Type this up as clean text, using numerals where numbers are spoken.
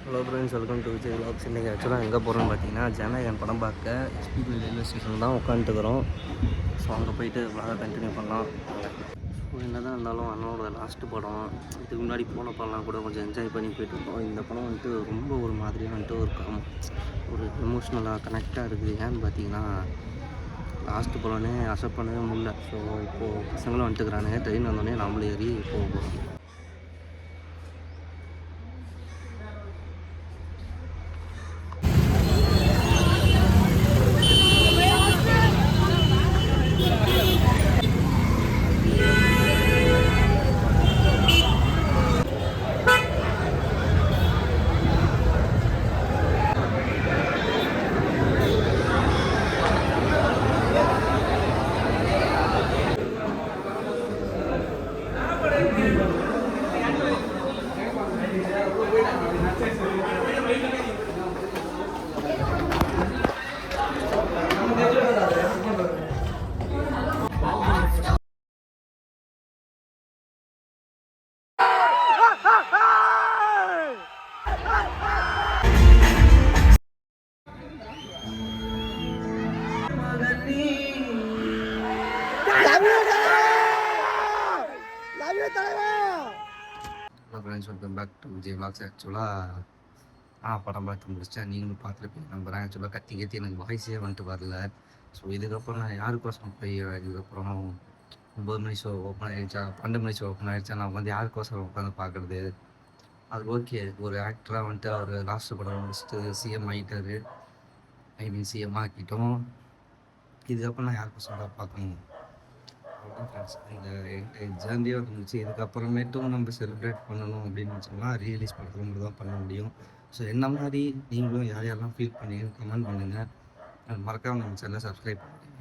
Hello friends, welcome to Vijay vlogs. இன்றைக்கி ஆக்சுவலாக எங்கே போகிறோன்னு பார்த்தீங்கன்னா, ஜனநாயகன் படம் பார்க்க எஸ்பிபி ரயில்வே ஸ்டேஷன் தான் உட்காந்துட்டுக்கிறோம். ஸோ அங்கே போயிட்டு விலாக கண்டினியூ பண்ணலாம். ஸோ என்ன தான் இருந்தாலும் அண்ணனோட லாஸ்ட்டு படம். இதுக்கு முன்னாடி போன படம்லாம் கூட கொஞ்சம் என்ஜாய் பண்ணி போயிட்டு இருக்கோம். இந்த படம் வந்துட்டு ரொம்ப ஒரு மாதிரியாக வந்துட்டு ஒரு எமோஷ்னலாக கனெக்டாக இருக்குது. ஏன்னு பார்த்தீங்கன்னா, லாஸ்ட்டு படம்னே அக்செப்ட் பண்ணவே முடியல. ஸோ இப்போது பசங்களும் வந்துட்டுக்கிறானுங்க. ட்ரெயின் வந்தோடனே நம்மளும் ஏறி போக போகிறோம். Friends, welcome back to Vijay vlogs. ஆக்சுவலாக படம் பார்த்து முடிச்சேன். நீங்களும் பார்த்துருப்பீங்க நம்புறேன். ஆக்சுவலாக கத்தி எனக்கு வாய்ஸே வந்துட்டு வரல. ஸோ இதுக்கப்புறம் நான் யாருக்கோசரம் போய் இதுக்கப்புறம் 9 மணி ஷோ ஓப்பன் ஆகிடுச்சா, 12 மணி ஷோ ஓப்பன் ஆகிடுச்சா, நான் வந்து யாருக்கோசரம் உட்காந்து பார்க்குறது? அது ஓகே, ஒரு ஆக்டராக வந்துட்டு அவர் லாஸ்ட்டு படம் முடிச்சுட்டு சிஎம் ஆகிட்டார். சிஎம் ஆக்கிட்டோம். இதுக்கப்புறம் நான் யாருக்கோசரம் தான் பார்க்கணும்? அவ்வளோதான் ஃப்ரெண்ட்ஸ். இந்த ஜேர்னியாக இருந்துச்சு. இதுக்கப்புறமேட்டும் நம்ம செலிப்ரேட் பண்ணணும் அப்படின்னு சொன்னால் ரியலைஸ் பண்ணுறது மட்டும் தான் பண்ண முடியும். ஸோ என்ன மாதிரி நீங்களும் யார் யாரெல்லாம் ஃபீல் பண்ணீங்கன்னு கமெண்ட் பண்ணுங்கள். மறக்காமல் நம்ம சேனலை சப்ஸ்கிரைப் பண்ணுங்கள்.